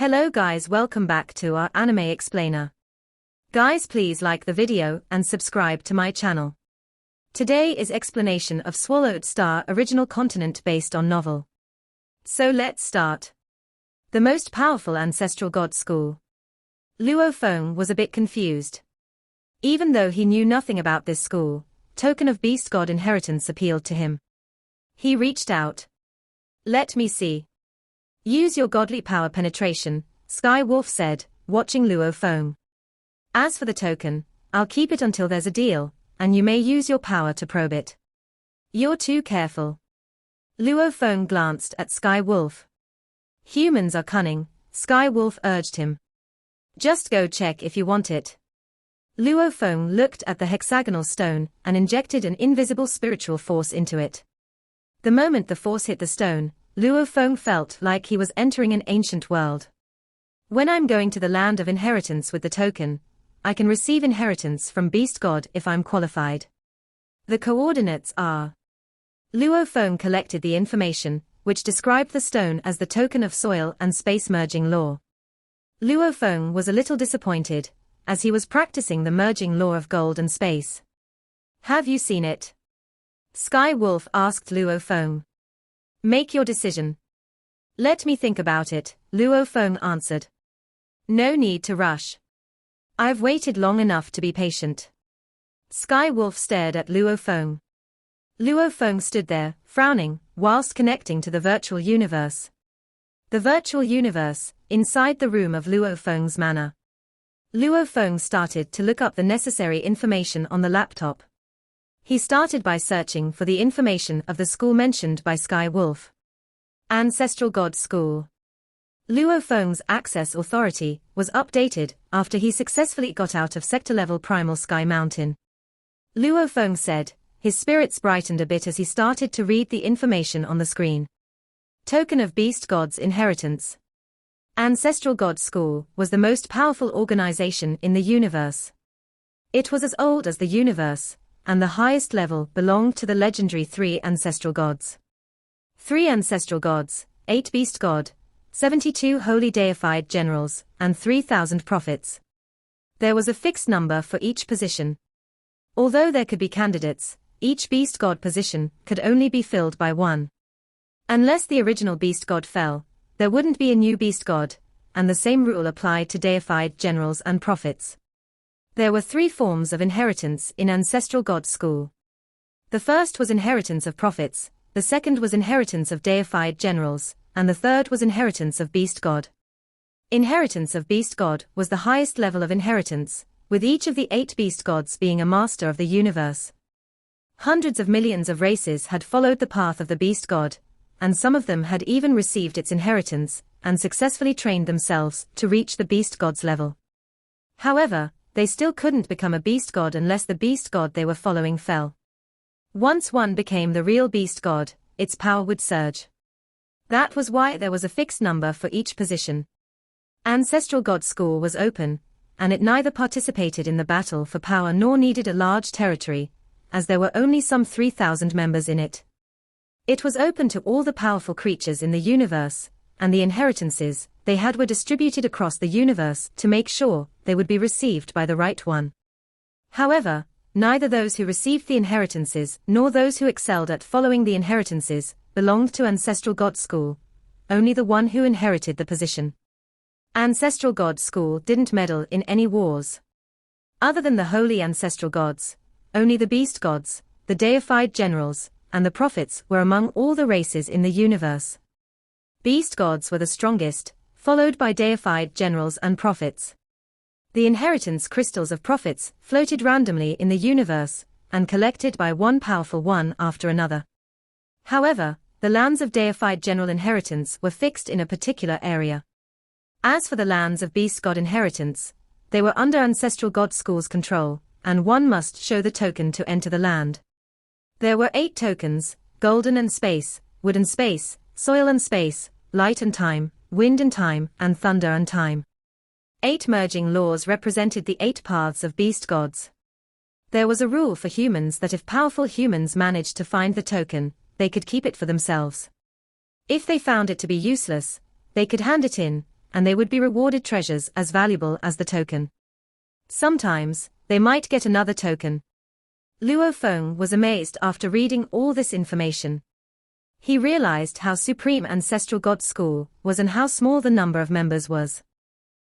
Hello guys, welcome back to our anime explainer. Guys, please like the video and subscribe to my channel. Today is explanation of Swallowed Star original continent based on novel. So let's start. The most powerful Ancestral God School. Luo Feng was a bit confused. Even though he knew nothing about this school, token of beast god inheritance appealed to him. He reached out. Let me see. Use your godly power penetration, Sky Wolf said, watching Luo Feng. As for the token, I'll keep it until there's a deal, and you may use your power to probe it. You're too careful. Luo Feng glanced at Sky Wolf. Humans are cunning, Sky Wolf urged him. Just go check if you want it. Luo Feng looked at the hexagonal stone and injected an invisible spiritual force into it. The moment the force hit the stone, Luo Feng felt like he was entering an ancient world. When I'm going to the land of inheritance with the token, I can receive inheritance from Beast God if I'm qualified. The coordinates are. Luo Feng collected the information, which described the stone as the token of soil and space merging law. Luo Feng was a little disappointed, as he was practicing the merging law of gold and space. Have you seen it? Sky Wolf asked Luo Feng. Make your decision. Let me think about it, Luo Feng answered. No need to rush. I've waited long enough to be patient. Sky Wolf stared at Luo Feng. Luo Feng stood there, frowning, whilst connecting to the virtual universe. The virtual universe, inside the room of Luo Feng's manor. Luo Feng started to look up the necessary information on the laptop. He started by searching for the information of the school mentioned by Sky Wolf. Ancestral God School. Luo Feng's access authority was updated after he successfully got out of sector-level Primal Sky Mountain. Luo Feng said, his spirits brightened a bit as he started to read the information on the screen. Token of Beast God's inheritance. Ancestral God School was the most powerful organization in the universe. It was as old as the universe, and the highest level belonged to the legendary 3 ancestral gods. 3 ancestral gods, 8 beast god, 72 holy deified generals, and 3,000 prophets. There was a fixed number for each position. Although there could be candidates, each beast god position could only be filled by one. Unless the original beast god fell, there wouldn't be a new beast god, and the same rule applied to deified generals and prophets. There were 3 forms of inheritance in Ancestral God School. The first was inheritance of prophets, the second was inheritance of deified generals, and the third was inheritance of Beast God. Inheritance of Beast God was the highest level of inheritance, with each of the 8 Beast Gods being a master of the universe. Hundreds of millions of races had followed the path of the Beast God, and some of them had even received its inheritance, and successfully trained themselves to reach the Beast God's level. However, they still couldn't become a beast god unless the beast god they were following fell. Once one became the real beast god, its power would surge. That was why there was a fixed number for each position. Ancestral God School was open, and it neither participated in the battle for power nor needed a large territory, as there were only some 3,000 members in it. It was open to all the powerful creatures in the universe, and the inheritances they had were distributed across the universe to make sure they would be received by the right one. However, neither those who received the inheritances nor those who excelled at following the inheritances belonged to Ancestral God School, only the one who inherited the position. Ancestral God School didn't meddle in any wars. Other than the holy ancestral gods, only the beast gods, the deified generals, and the prophets were among all the races in the universe. Beast gods were the strongest, followed by deified generals and prophets. The inheritance crystals of prophets floated randomly in the universe, and collected by one powerful one after another. However, the lands of deified general inheritance were fixed in a particular area. As for the lands of beast god inheritance, they were under Ancestral God School's control, and one must show the token to enter the land. There were 8 tokens: golden and space, wood and space, soil and space, light and time, wind and time, and thunder and time. 8 merging laws represented the 8 paths of beast gods. There was a rule for humans that if powerful humans managed to find the token, they could keep it for themselves. If they found it to be useless, they could hand it in, and they would be rewarded treasures as valuable as the token. Sometimes, they might get another token. Luo Feng was amazed after reading all this information. He realized how supreme Ancestral God School was and how small the number of members was.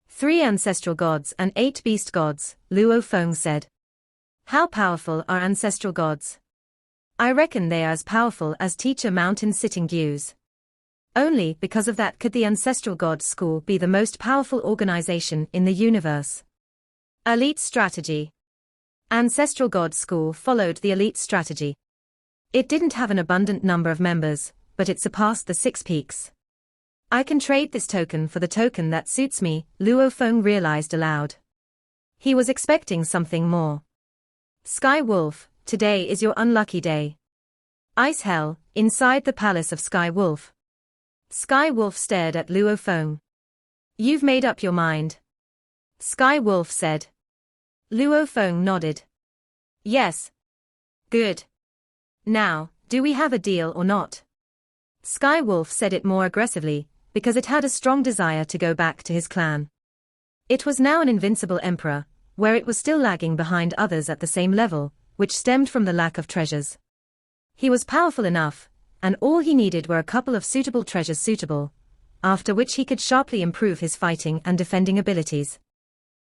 3 ancestral gods and 8 beast gods, Luo Feng said. How powerful are ancestral gods? I reckon they are as powerful as Teacher Mountain Sitting Dews. Only because of that could the Ancestral God School be the most powerful organization in the universe. Elite strategy. Ancestral God School followed the elite strategy. It didn't have an abundant number of members, but it surpassed the 6 peaks. I can trade this token for the token that suits me, Luo Feng realized aloud. He was expecting something more. Sky Wolf, today is your unlucky day. Ice Hell, inside the palace of Sky Wolf. Sky Wolf stared at Luo Feng. You've made up your mind. Sky Wolf said. Luo Feng nodded. Yes. Good. Now, do we have a deal or not? Sky Wolf said it more aggressively, because it had a strong desire to go back to his clan. It was now an invincible emperor, where it was still lagging behind others at the same level, which stemmed from the lack of treasures. He was powerful enough, and all he needed were a couple of suitable treasures suitable, after which he could sharply improve his fighting and defending abilities.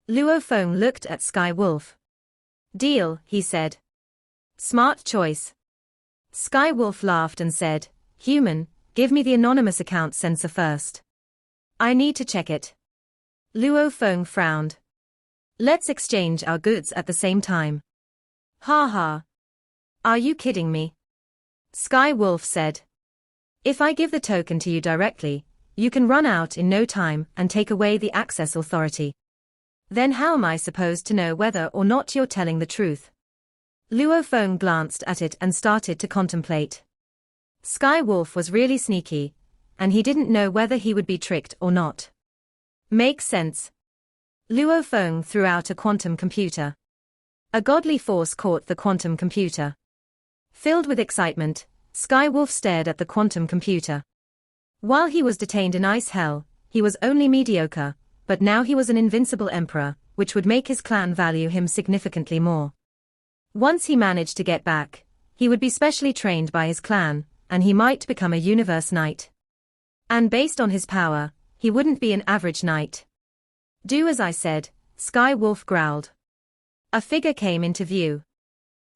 Luo Feng looked at Sky Wolf. Deal, he said. Smart choice. Sky Wolf laughed and said, Human, give me the anonymous account sensor first. I need to check it. Luo Feng frowned. Let's exchange our goods at the same time. Ha ha. Are you kidding me? Sky Wolf said. If I give the token to you directly, you can run out in no time and take away the access authority. Then how am I supposed to know whether or not you're telling the truth? Luo Feng glanced at it and started to contemplate. Sky Wolf was really sneaky, and he didn't know whether he would be tricked or not. Makes sense. Luo Feng threw out a quantum computer. A godly force caught the quantum computer. Filled with excitement, Sky Wolf stared at the quantum computer. While he was detained in Ice Hell, he was only mediocre, but now he was an invincible emperor, which would make his clan value him significantly more. Once he managed to get back, he would be specially trained by his clan, and he might become a universe knight. And based on his power, he wouldn't be an average knight. Do as I said, Sky Wolf growled. A figure came into view.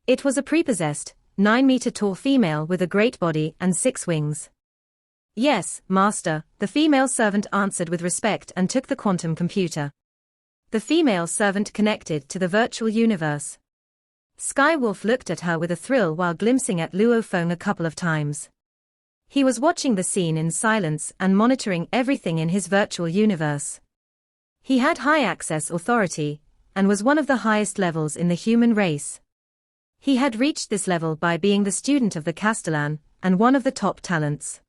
It was a prepossessed, 9-meter-tall female with a great body and 6 wings. Yes, master, the female servant answered with respect and took the quantum computer. The female servant connected to the virtual universe. Sky Wolf looked at her with a thrill while glimpsing at Luo Feng a couple of times. He was watching the scene in silence and monitoring everything in his virtual universe. He had high access authority, and was one of the highest levels in the human race. He had reached this level by being the student of the Castellan, and one of the top talents.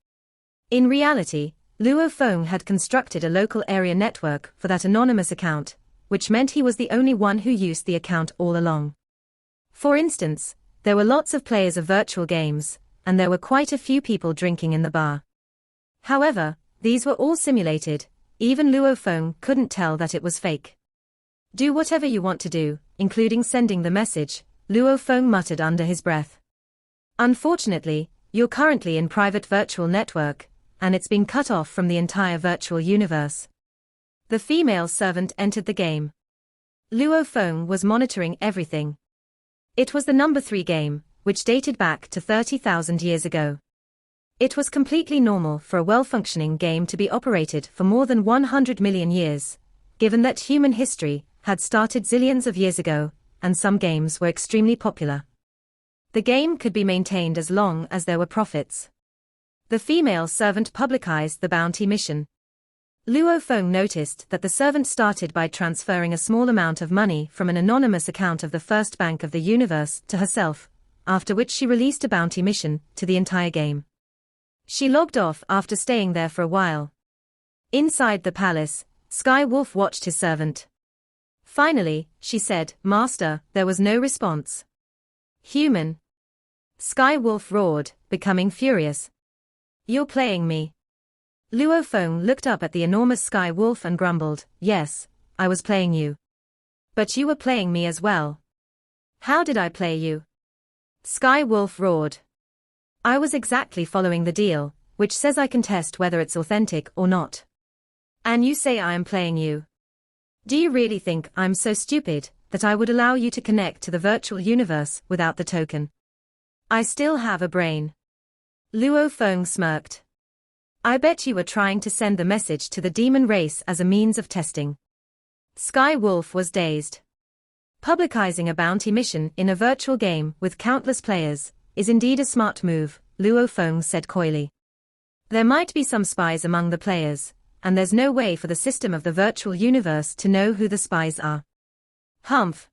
In reality, Luo Feng had constructed a local area network for that anonymous account, which meant he was the only one who used the account all along. For instance, there were lots of players of virtual games, and there were quite a few people drinking in the bar. However, these were all simulated, even Luo Feng couldn't tell that it was fake. Do whatever you want to do, including sending the message, Luo Feng muttered under his breath. Unfortunately, you're currently in private virtual network, and it's been cut off from the entire virtual universe. The female servant entered the game. Luo Feng was monitoring everything. It was the number 3 game, which dated back to 30,000 years ago. It was completely normal for a well-functioning game to be operated for more than 100 million years, given that human history had started zillions of years ago, and some games were extremely popular. The game could be maintained as long as there were profits. The female servant publicized the bounty mission. Luo Feng noticed that the servant started by transferring a small amount of money from an anonymous account of the first bank of the universe to herself, after which she released a bounty mission to the entire game. She logged off after staying there for a while. Inside the palace, Sky Wolf watched his servant. Finally, she said, "Master," there was no response. "Human." Sky Wolf roared, becoming furious. "You're playing me. Luo Feng looked up at the enormous sky wolf and grumbled, "Yes, I was playing you. But you were playing me as well." "How did I play you?" Sky Wolf roared. "I was exactly following the deal, which says I can test whether it's authentic or not. And you say I am playing you. Do you really think I'm so stupid that I would allow you to connect to the virtual universe without the token? I still have a brain." Luo Feng smirked. "I bet you were trying to send the message to the demon race as a means of testing." Sky Wolf was dazed. Publicizing a bounty mission in a virtual game with countless players is indeed a smart move, Luo Feng said coyly. "There might be some spies among the players, and there's no way for the system of the virtual universe to know who the spies are." "Humph.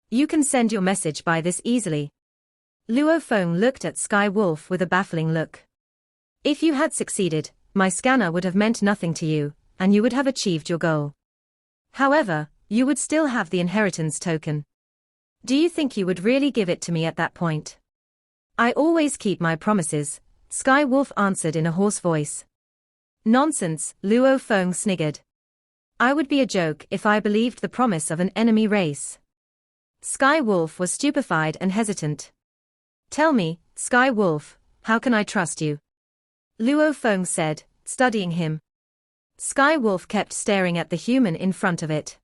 You can send your message by this easily." Luo Feng looked at Sky Wolf with a baffling look. "If you had succeeded, my scanner would have meant nothing to you, and you would have achieved your goal. However, you would still have the inheritance token. Do you think you would really give it to me at that point?" "I always keep my promises," Sky Wolf answered in a hoarse voice. "Nonsense," Luo Feng sniggered. "I would be a joke if I believed the promise of an enemy race." Sky Wolf was stupefied and hesitant. "Tell me, Sky Wolf, how can I trust you?" Luo Feng said, studying him. Sky Wolf kept staring at the human in front of it.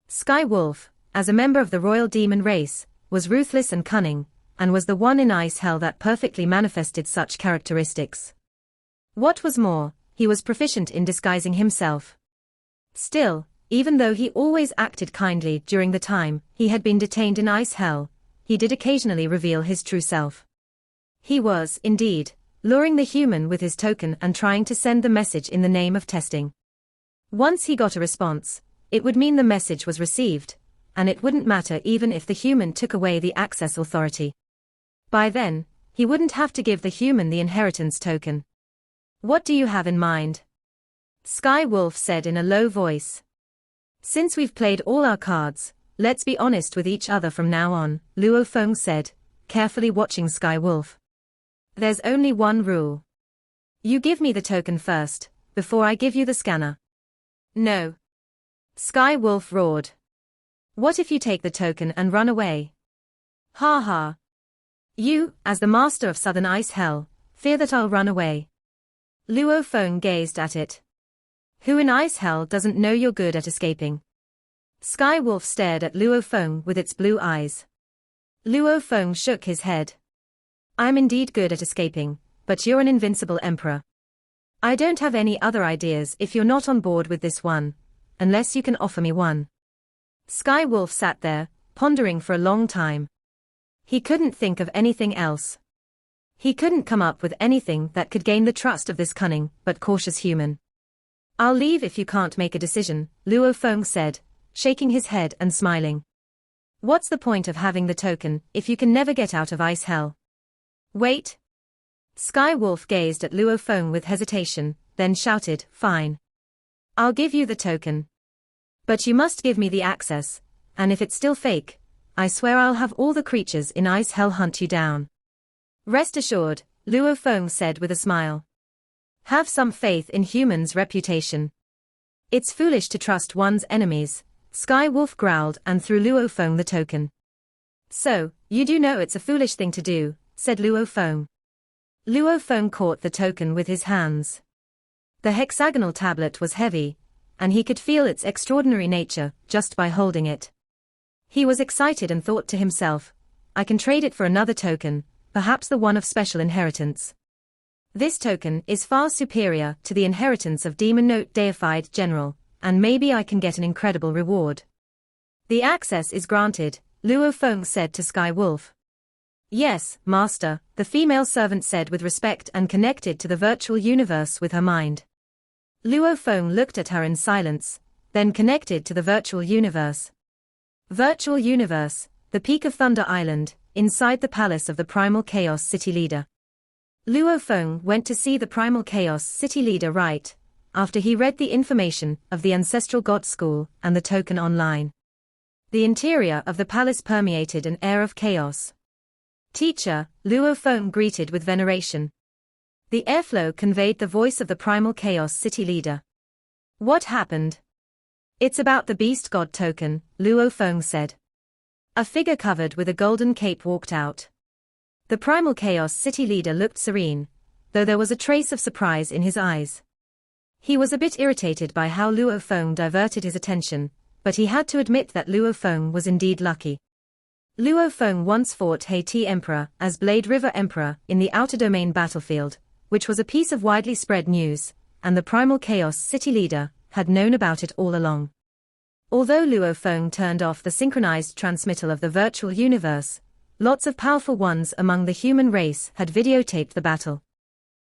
Sky Wolf, as a member of the royal demon race, was ruthless and cunning, and was the one in Ice Hell that perfectly manifested such characteristics. What was more, he was proficient in disguising himself. Still, even though he always acted kindly during the time he had been detained in Ice Hell, he did occasionally reveal his true self. He was, indeed, luring the human with his token and trying to send the message in the name of testing. Once he got a response, it would mean the message was received, and it wouldn't matter even if the human took away the access authority. By then, he wouldn't have to give the human the inheritance token. "What do you have in mind?" Sky Wolf said in a low voice. "Since we've played all our cards, let's be honest with each other from now on," Luo Feng said, carefully watching Sky Wolf. "There's only one rule. You give me the token first, before I give you the scanner." "No." Sky Wolf roared. "What if you take the token and run away?" "Ha ha. You, as the master of Southern Ice Hell, fear that I'll run away?" Luo Feng gazed at it. "Who in Ice Hell doesn't know you're good at escaping?" Sky Wolf stared at Luo Feng with its blue eyes. Luo Feng shook his head. "I'm indeed good at escaping, but you're an invincible emperor. I don't have any other ideas if you're not on board with this one, unless you can offer me one." Sky Wolf sat there, pondering for a long time. He couldn't think of anything else. He couldn't come up with anything that could gain the trust of this cunning but cautious human. "I'll leave if you can't make a decision," Luo Feng said, shaking his head and smiling. "What's the point of having the token if you can never get out of Ice Hell?" "Wait." Sky Wolf gazed at Luo Feng with hesitation, then shouted, "Fine. I'll give you the token. But you must give me the access, and if it's still fake, I swear I'll have all the creatures in Ice Hell hunt you down." "Rest assured," Luo Feng said with a smile. "Have some faith in humans' reputation. It's foolish to trust one's enemies," Sky Wolf growled and threw Luo Feng the token. "So, you do know it's a foolish thing to do," said Luo Feng. Luo Feng caught the token with his hands. The hexagonal tablet was heavy, and he could feel its extraordinary nature just by holding it. He was excited and thought to himself, "I can trade it for another token, perhaps the one of special inheritance. This token is far superior to the inheritance of Demon Note Deified General, and maybe I can get an incredible reward." "The access is granted," Luo Feng said to Sky Wolf. "Yes, master," the female servant said with respect and connected to the virtual universe with her mind. Luo Feng looked at her in silence, then connected to the virtual universe. Virtual universe, the peak of Thunder Island, inside the palace of the Primal Chaos City Leader. Luo Feng went to see the Primal Chaos City Leader right after he read the information of the Ancestral God School and the token online. The interior of the palace permeated an air of chaos. "Teacher," Luo Feng greeted with veneration. The airflow conveyed the voice of the primal chaos city leader. What happened? It's about the beast god token, Luo Feng said. A figure covered with a golden cape walked out. The primal chaos city leader looked serene, though there was a trace of surprise in his eyes. He was a bit irritated by how Luo Feng diverted his attention, but he had to admit that Luo Feng was indeed lucky. Luo Feng once fought Haiti Emperor as Blade River Emperor in the Outer Domain battlefield, which was a piece of widely spread news, and the primal chaos city leader had known about it all along. Although Luo Feng turned off the synchronized transmittal of the virtual universe, lots of powerful ones among the human race had videotaped the battle.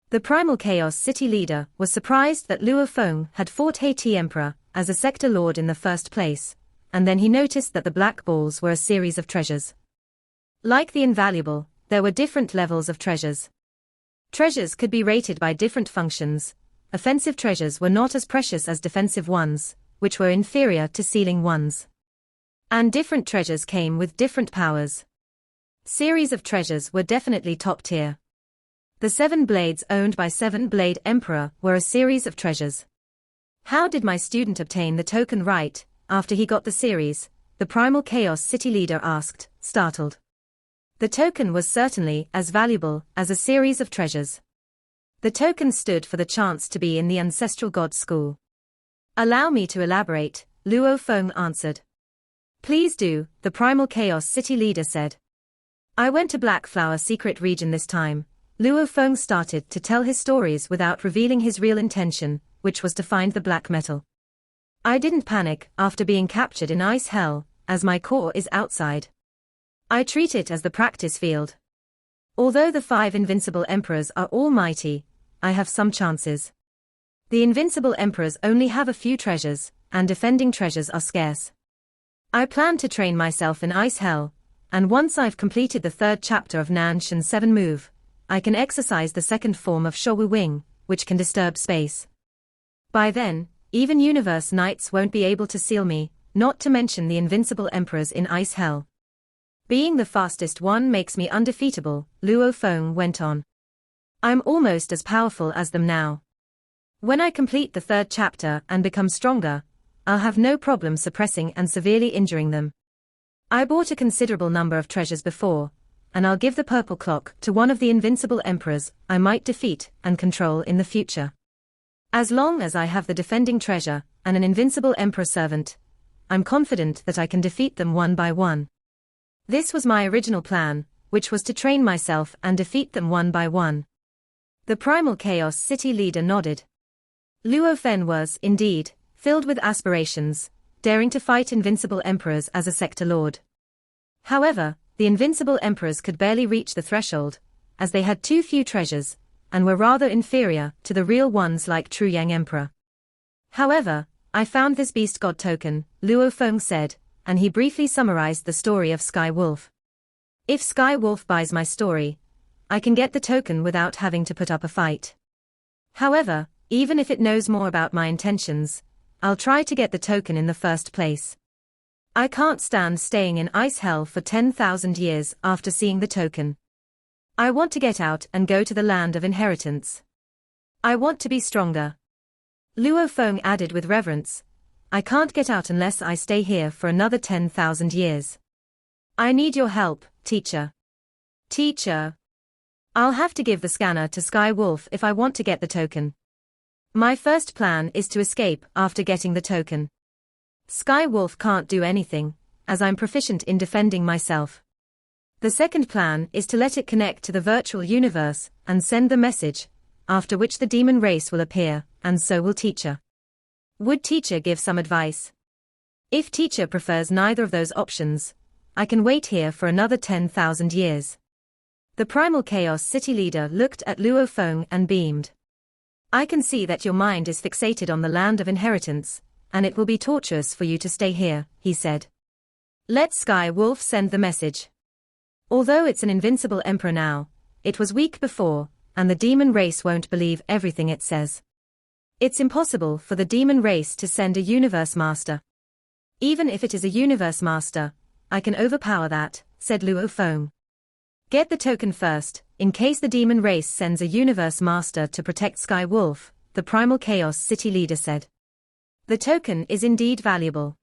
The primal chaos city leader was surprised that Luo Feng had fought Haiti Emperor as a sector lord in the first place, and then he noticed that the black balls were a series of treasures. Like the invaluable, there were different levels of treasures. Treasures could be rated by different functions. Offensive treasures were not as precious as defensive ones, which were inferior to sealing ones. And different treasures came with different powers. Series of treasures were definitely top tier. The 7 blades owned by 7 Blade Emperor were a series of treasures. How did my student obtain the token right, after he got the series? The primal chaos city leader asked, startled. The token was certainly as valuable as a series of treasures. The token stood for the chance to be in the Ancestral God School. Allow me to elaborate, Luo Feng answered. Please do, the primal chaos city leader said. I went to Black Flower secret region this time. Luo Feng started to tell his stories without revealing his real intention, which was to find the black metal. I didn't panic after being captured in ice hell, as my core is outside. I treat it as the practice field. Although the 5 invincible emperors are almighty, I have some chances. The invincible emperors only have a few treasures, and defending treasures are scarce. I plan to train myself in ice hell, and once I've completed the 3rd chapter of Nanshan 7 move, I can exercise the 2nd form of Shou Wing, which can disturb space. By then, even universe knights won't be able to seal me, not to mention the invincible emperors in ice hell. Being the fastest one makes me undefeatable, Luo Feng went on. I'm almost as powerful as them now. When I complete the 3rd chapter and become stronger, I'll have no problem suppressing and severely injuring them. I bought a considerable number of treasures before, and I'll give the purple clock to one of the invincible emperors I might defeat and control in the future. As long as I have the defending treasure and an invincible emperor servant, I'm confident that I can defeat them one by one. This was my original plan, which was to train myself and defeat them one by one. The primal chaos city leader nodded. Luo Feng was, indeed, filled with aspirations, daring to fight invincible emperors as a sector lord. However, the invincible emperors could barely reach the threshold, as they had too few treasures, and were rather inferior to the real ones like True Yang Emperor. However, I found this beast god token, Luo Feng said, and he briefly summarized the story of Sky Wolf. If Sky Wolf buys my story, I can get the token without having to put up a fight. However, even if it knows more about my intentions, I'll try to get the token in the first place. I can't stand staying in ice hell for 10,000 years after seeing the token. I want to get out and go to the land of inheritance. I want to be stronger. Luo Feng added with reverence, I can't get out unless I stay here for another 10,000 years. I need your help, teacher. Teacher. I'll have to give the scanner to Sky Wolf if I want to get the token. My first plan is to escape after getting the token. Sky Wolf can't do anything, as I'm proficient in defending myself. The second plan is to let it connect to the virtual universe and send the message, after which the demon race will appear, and so will teacher. Would teacher give some advice? If teacher prefers neither of those options, I can wait here for another 10,000 years. The primal chaos city leader looked at Luo Feng and beamed. I can see that your mind is fixated on the land of inheritance, and it will be torturous for you to stay here, he said. Let Sky Wolf send the message. Although it's an invincible emperor now, it was weak before, and the demon race won't believe everything it says. It's impossible for the demon race to send a universe master. Even if it is a universe master, I can overpower that, said Luo Feng. Get the token first, in case the demon race sends a universe master to protect Sky Wolf, the primal chaos city leader said. The token is indeed valuable.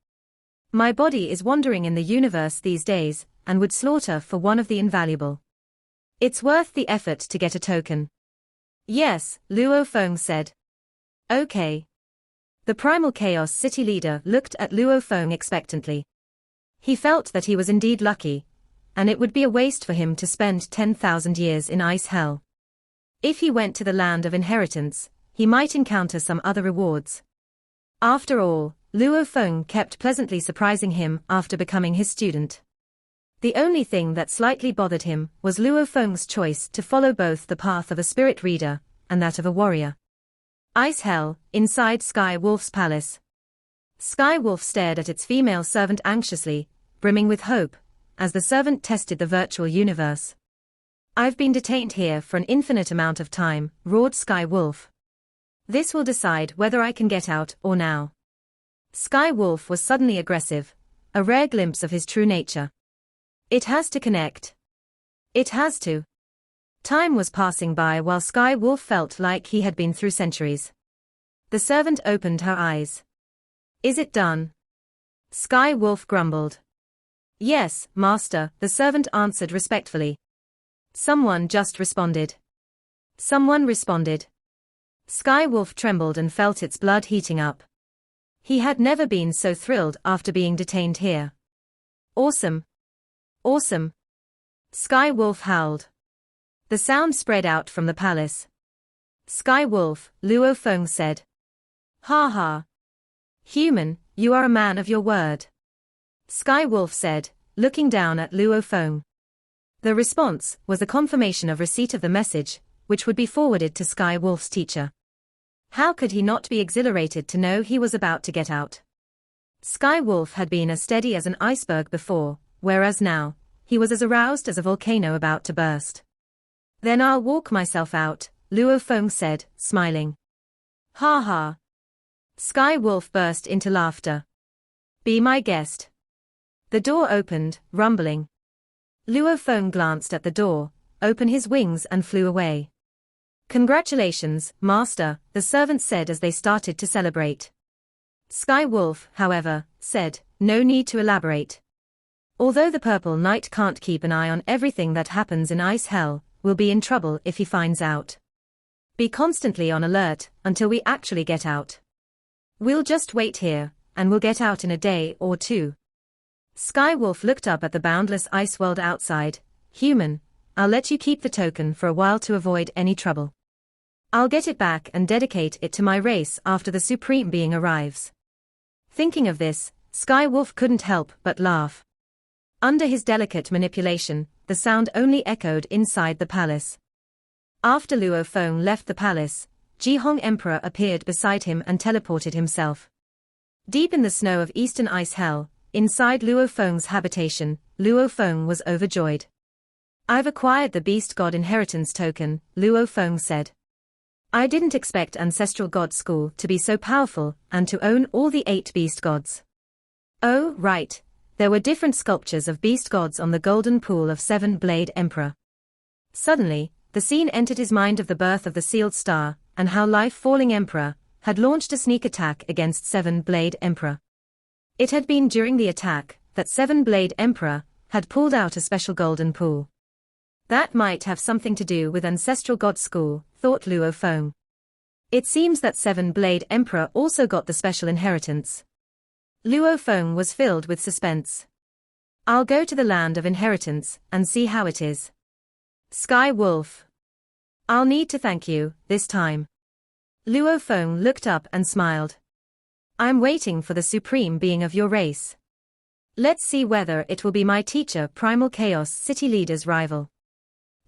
My body is wandering in the universe these days, and would slaughter for one of the invaluable. It's worth the effort to get a token. Yes, Luo Feng said. Okay. The primal chaos city leader looked at Luo Feng expectantly. He felt that he was indeed lucky, and it would be a waste for him to spend 10,000 years in ice hell. If he went to the land of inheritance, he might encounter some other rewards. After all, Luo Feng kept pleasantly surprising him after becoming his student. The only thing that slightly bothered him was Luo Feng's choice to follow both the path of a spirit reader and that of a warrior. Ice hell, inside Sky Wolf's palace. Sky Wolf stared at its female servant anxiously, brimming with hope, as the servant tested the virtual universe. I've been detained here for an infinite amount of time, roared Sky Wolf. This will decide whether I can get out or now. Sky Wolf was suddenly aggressive, a rare glimpse of his true nature. It has to connect. It has to. Time was passing by while Sky Wolf felt like he had been through centuries. The servant opened her eyes. Is it done? Sky Wolf grumbled. Yes, master, the servant answered respectfully. Someone just responded. Someone responded. Sky Wolf trembled and felt its blood heating up. He had never been so thrilled after being detained here. Awesome. Awesome. Sky Wolf howled. The sound spread out from the palace. Sky Wolf, Luo Feng said. Ha ha. Human, you are a man of your word. Sky Wolf said, looking down at Luo Feng. The response was a confirmation of receipt of the message, which would be forwarded to Sky Wolf's teacher. How could he not be exhilarated to know he was about to get out? Sky Wolf had been as steady as an iceberg before, whereas now, he was as aroused as a volcano about to burst. Then I'll walk myself out, Luo Feng said, smiling. Ha ha. Sky Wolf burst into laughter. Be my guest. The door opened, rumbling. Luo Feng glanced at the door, opened his wings and flew away. Congratulations, master, the servant said as they started to celebrate. Sky Wolf, however, said, no need to elaborate. Although the Purple Knight can't keep an eye on everything that happens in Ice Hell, we'll be in trouble if he finds out. Be constantly on alert until we actually get out. We'll just wait here, and we'll get out in a day or two. Sky Wolf looked up at the boundless ice world outside. Human, I'll let you keep the token for a while to avoid any trouble. I'll get it back and dedicate it to my race after the Supreme Being arrives. Thinking of this, Sky Wolf couldn't help but laugh. Under his delicate manipulation, the sound only echoed inside the palace. After Luo Feng left the palace, Jihong Emperor appeared beside him and teleported himself. Deep in the snow of Eastern Ice Hell, inside Luo Feng's habitation, Luo Feng was overjoyed. I've acquired the Beast God Inheritance Token, Luo Feng said. I didn't expect Ancestral God School to be so powerful and to own all the 8 Beast Gods. Oh, right, there were different sculptures of Beast Gods on the golden pool of Seven-Blade Emperor. Suddenly, the scene entered his mind of the birth of the Sealed Star, and how Life-Falling Emperor had launched a sneak attack against Seven-Blade Emperor. It had been during the attack that Seven-Blade Emperor had pulled out a special golden pool. That might have something to do with Ancestral God School, thought Luo Feng. It seems that Seven-Blade Emperor also got the special inheritance. Luo Feng was filled with suspense. I'll go to the land of inheritance and see how it is. Sky Wolf. I'll need to thank you, this time. Luo Feng looked up and smiled. I'm waiting for the supreme being of your race. Let's see whether it will be my teacher Primal Chaos City Leader's rival.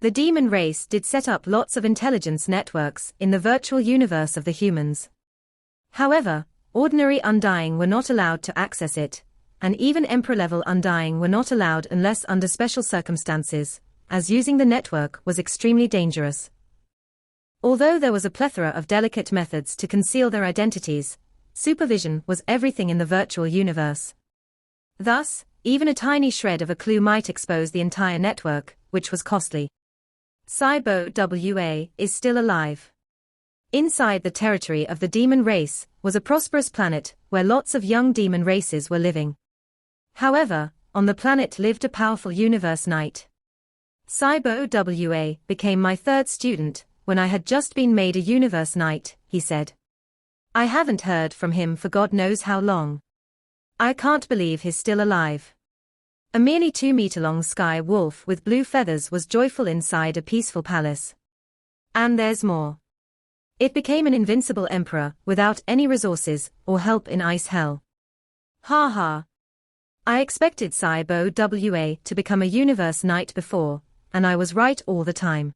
The demon race did set up lots of intelligence networks in the virtual universe of the humans. However, ordinary Undying were not allowed to access it, and even Emperor-level Undying were not allowed unless under special circumstances, as using the network was extremely dangerous. Although there was a plethora of delicate methods to conceal their identities, supervision was everything in the virtual universe. Thus, even a tiny shred of a clue might expose the entire network, which was costly. Saibo Wa is still alive. Inside the territory of the demon race was a prosperous planet where lots of young demon races were living. However, on the planet lived a powerful universe knight. Saibo Wa became my third student when I had just been made a universe knight, he said. I haven't heard from him for God knows how long. I can't believe he's still alive. A merely 2-meter-long sky wolf with blue feathers was joyful inside a peaceful palace. And there's more. It became an invincible emperor without any resources or help in ice hell. Ha ha. I expected Saibo Wa to become a universe knight before, and I was right all the time.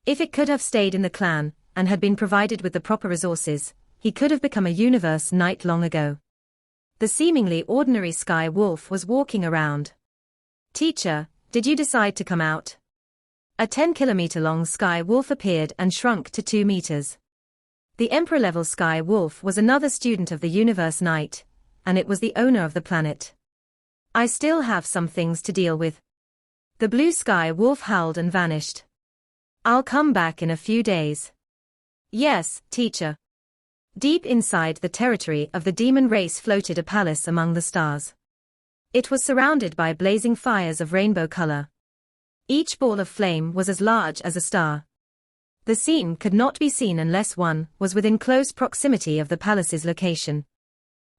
If it could have stayed in the clan, and had been provided with the proper resources, he could have become a universe knight long ago. The seemingly ordinary sky wolf was walking around. Teacher, did you decide to come out? A 10-kilometer-long sky wolf appeared and shrunk to 2 meters. The emperor-level sky wolf was another student of the universe knight, and it was the owner of the planet. I still have some things to deal with. The blue sky wolf howled and vanished. I'll come back in a few days. Yes, teacher. Deep inside the territory of the demon race floated a palace among the stars. It was surrounded by blazing fires of rainbow color. Each ball of flame was as large as a star. The scene could not be seen unless one was within close proximity of the palace's location.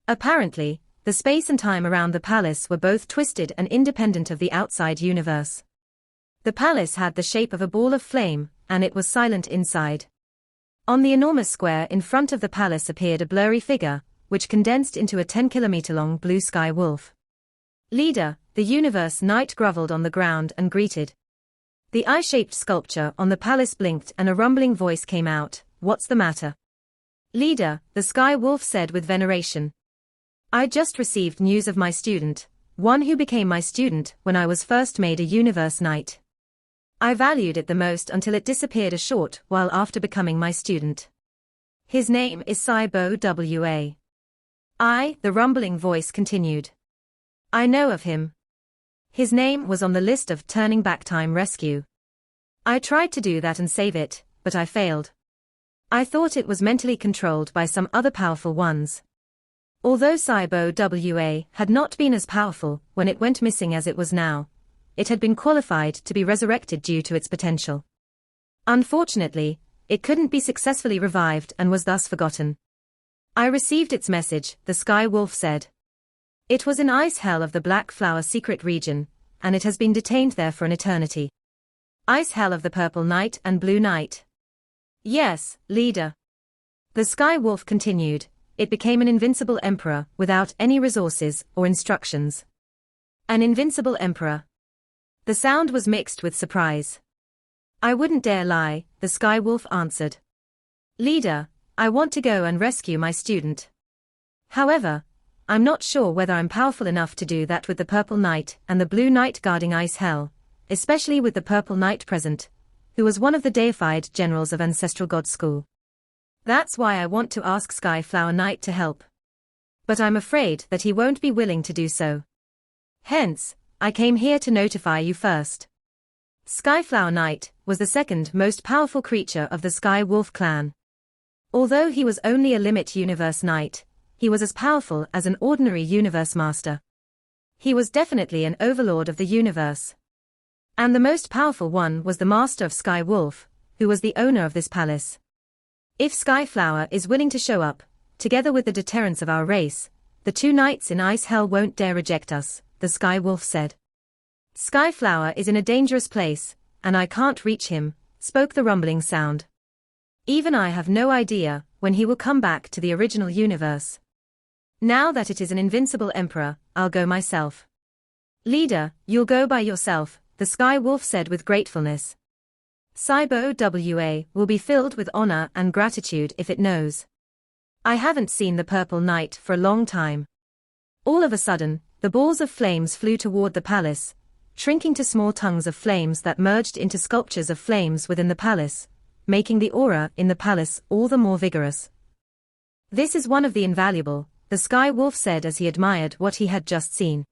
Apparently, the space and time around the palace were both twisted and independent of the outside universe. The palace had the shape of a ball of flame, and it was silent inside. On the enormous square in front of the palace appeared a blurry figure, which condensed into a 10-kilometer-long blue sky wolf. Leader, the universe knight groveled on the ground and greeted. The eye-shaped sculpture on the palace blinked and a rumbling voice came out, "What's the matter?" Leader, the sky wolf said with veneration. I just received news of my student, one who became my student when I was first made a universe knight. I valued it the most until it disappeared a short while after becoming my student. His name is Saibo Wa. The rumbling voice continued. I know of him. His name was on the list of turning back time rescue. I tried to do that and save it, but I failed. I thought it was mentally controlled by some other powerful ones. Although Saibo Wa had not been as powerful when it went missing as it was now, it had been qualified to be resurrected due to its potential. Unfortunately, it couldn't be successfully revived and was thus forgotten. I received its message, the sky wolf said. It was in ice hell of the Black Flower secret region, and it has been detained there for an eternity. Ice hell of the Purple Knight and Blue Knight. Yes, leader. The sky wolf continued. It became an invincible emperor without any resources or instructions. An invincible emperor. The sound was mixed with surprise. I wouldn't dare lie, the sky wolf answered. Leader, I want to go and rescue my student. However, I'm not sure whether I'm powerful enough to do that with the Purple Knight and the Blue Knight guarding Ice Hell, especially with the Purple Knight present, who was one of the deified generals of Ancestral God School. That's why I want to ask Skyflower Knight to help. But I'm afraid that he won't be willing to do so. Hence, I came here to notify you first. Skyflower Knight was the second most powerful creature of the Sky Wolf clan. Although he was only a limit universe knight, he was as powerful as an ordinary universe master. He was definitely an overlord of the universe. And the most powerful one was the master of Sky Wolf, who was the owner of this palace. If Skyflower is willing to show up, together with the deterrence of our race, the 2 knights in Ice Hell won't dare reject us, the Sky Wolf said. Skyflower is in a dangerous place, and I can't reach him, spoke the rumbling sound. Even I have no idea when he will come back to the original universe. Now that it is an invincible emperor, I'll go myself. Leader, you'll go by yourself, the Sky Wolf said with gratefulness. Saibo Wa will be filled with honor and gratitude if it knows. I haven't seen the Purple Knight for a long time. All of a sudden, the balls of flames flew toward the palace, shrinking to small tongues of flames that merged into sculptures of flames within the palace, making the aura in the palace all the more vigorous. This is one of the invaluable, the Sky Wolf said as he admired what he had just seen.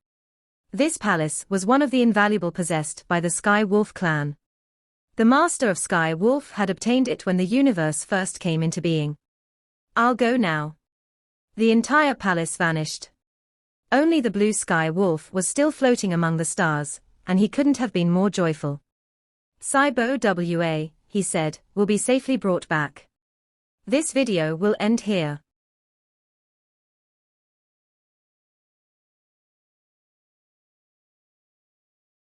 This palace was one of the invaluable possessed by the Sky Wolf clan. The Master of Sky Wolf had obtained it when the universe first came into being. I'll go now. The entire palace vanished. Only the blue sky wolf was still floating among the stars, and he couldn't have been more joyful. Cybo WA, he said, will be safely brought back. This video will end here.